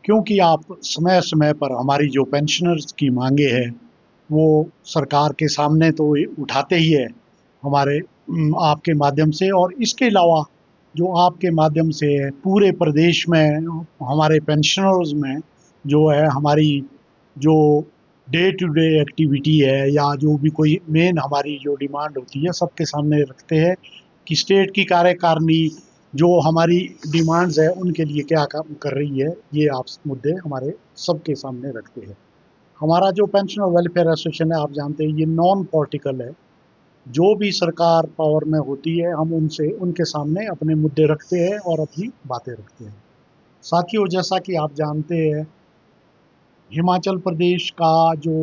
क्योंकि आप समय समय पर हमारी जो पेंशनर्स की मांगे हैं वो सरकार के सामने तो उठाते ही है हमारे आपके माध्यम से, और इसके अलावा जो आपके माध्यम से पूरे प्रदेश में हमारे पेंशनर्स में जो है हमारी जो डे टू डे एक्टिविटी है या जो भी कोई मेन हमारी जो डिमांड होती है सबके सामने रखते हैं कि स्टेट की कार्यकारिणी जो हमारी डिमांड्स है उनके लिए क्या काम कर रही है, ये आप मुद्दे हमारे सबके सामने रखते हैं। हमारा जो पेंशनर वेलफेयर एसोसिएशन है आप जानते हैं ये नॉन पॉलिटिकल है। जो भी सरकार पावर में होती है हम उनसे उनके सामने अपने मुद्दे रखते हैं और अपनी बातें रखते हैं। साथियों, जैसा कि आप जानते हैं हिमाचल प्रदेश का जो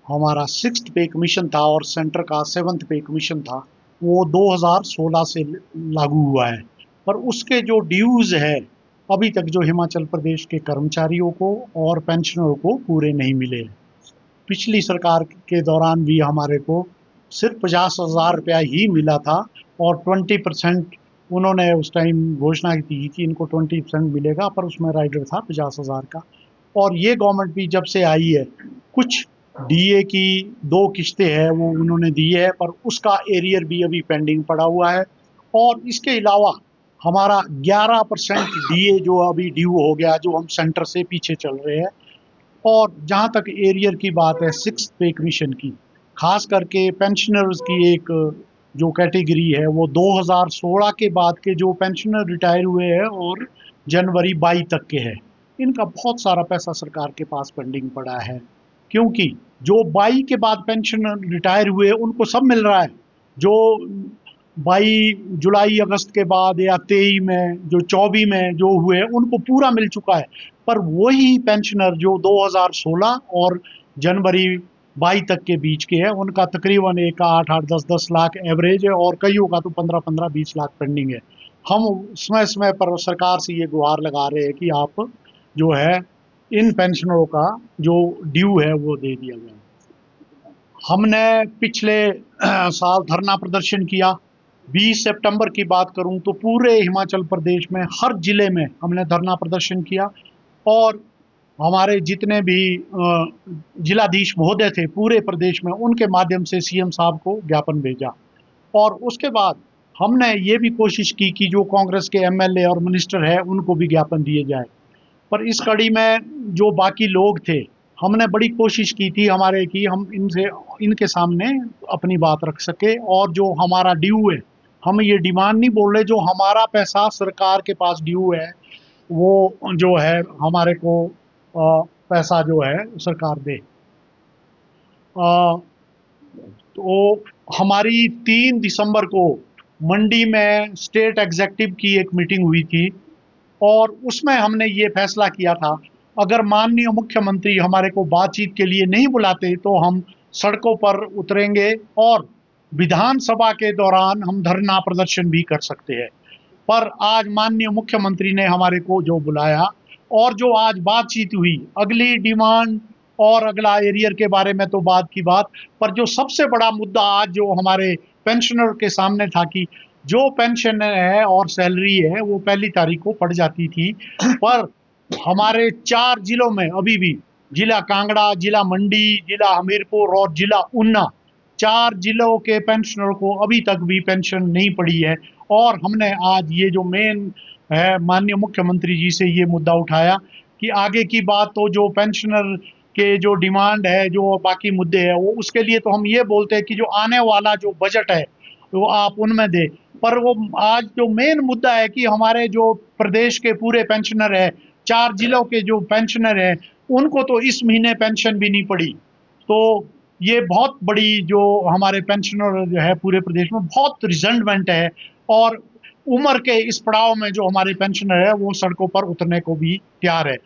हमारा 6th पे कमीशन था और सेंटर का 7th पे कमीशन था वो 2016 से लागू हुआ है, पर उसके जो ड्यूज़ है अभी तक जो हिमाचल प्रदेश के कर्मचारियों को और पेंशनरों को पूरे नहीं मिले। पिछली सरकार के दौरान भी हमारे को सिर्फ 50,000 रुपया ही मिला था और 20% उन्होंने उस टाइम घोषणा की कि इनको 20% मिलेगा, पर उसमें राइडर था 50,000 का। और ये गवर्नमेंट भी जब से आई है कुछ डीए की 2 किश्तें हैं वो उन्होंने दी है, पर उसका एरियर भी अभी पेंडिंग पड़ा हुआ है। और इसके अलावा हमारा 11% डीए जो अभी ड्यू हो गया, जो हम सेंटर से पीछे चल रहे हैं। और जहाँ तक एरियर की बात है 6th पे कमीशन की, खास करके पेंशनर्स की एक जो कैटेगरी है वो 2016 के बाद के जो पेंशनर रिटायर हुए हैं और जनवरी 22 तक के हैं, इनका बहुत सारा पैसा सरकार के पास पेंडिंग पड़ा है। क्योंकि जो 22 के बाद पेंशनर रिटायर हुए उनको सब मिल रहा है, जो 22 जुलाई अगस्त के बाद या 23 में जो 24 में जो हुए उनको पूरा मिल चुका है। पर वही पेंशनर जो 2016 और जनवरी 22 तक के बीच के हैं उनका तकरीबन एक 8-8 10-10 लाख एवरेज है और कईयों का तो 15-15-20 लाख पेंडिंग है। हम समय समय पर सरकार से ये गुहार लगा रहे हैं कि आप जो है इन पेंशनरों का जो ड्यू है वो दे दिया जाए। हमने पिछले साल धरना प्रदर्शन किया। 20 सितंबर की बात करूं तो पूरे हिमाचल प्रदेश में हर जिले में हमने धरना प्रदर्शन किया और हमारे जितने भी जिलाधीश महोदय थे पूरे प्रदेश में उनके माध्यम से सीएम साहब को ज्ञापन भेजा। और उसके बाद हमने ये भी कोशिश की कि जो कांग्रेस के एमएलए और मिनिस्टर है उनको भी ज्ञापन दिए जाए। पर इस कड़ी में जो बाकी लोग थे हमने बड़ी कोशिश की थी हमारे कि हम इनके सामने अपनी बात रख सके और जो हमारा ड्यू है, हम ये डिमांड नहीं बोल रहे, जो हमारा पैसा सरकार के पास ड्यू है वो जो है हमारे को पैसा जो है सरकार दे। तो हमारी 3 दिसंबर को मंडी में स्टेट एग्जीक्यूटिव की एक मीटिंग हुई थी और उसमें हमने ये फैसला किया था अगर माननीय मुख्यमंत्री हमारे को बातचीत के लिए नहीं बुलाते तो हम सड़कों पर उतरेंगे और विधानसभा के दौरान हम धरना प्रदर्शन भी कर सकते हैं। पर आज माननीय मुख्यमंत्री ने हमारे को जो बुलाया और जो आज बातचीत हुई, अगली डिमांड और अगला एरियर के बारे में तो बात की बात, पर जो सबसे बड़ा मुद्दा आज जो हमारे पेंशनर के सामने था कि जो पेंशन है और सैलरी है वो पहली तारीख को पड़ जाती थी, पर हमारे 4 जिलों में अभी भी, जिला कांगड़ा, जिला मंडी, जिला हमीरपुर और जिला ऊना, 4 जिलों के पेंशनर को अभी तक भी पेंशन नहीं पड़ी है। और हमने आज ये जो मेन है माननीय मुख्यमंत्री जी से ये मुद्दा उठाया कि आगे की बात तो जो पेंशनर के जो डिमांड है, जो बाकी मुद्दे हैं वो उसके लिए तो हम ये बोलते हैं कि जो आने वाला जो बजट है वो आप उनमें दें। पर वो आज जो मेन मुद्दा है कि हमारे जो प्रदेश के पूरे पेंशनर है, 4 जिलों के जो पेंशनर है उनको तो इस महीने पेंशन भी नहीं पड़ी। तो ये बहुत बड़ी जो हमारे पेंशनर जो है पूरे प्रदेश में बहुत रिजल्टमेंट है और उम्र के इस पड़ाव में जो हमारे पेंशनर है वो सड़कों पर उतरने को भी तैयार है।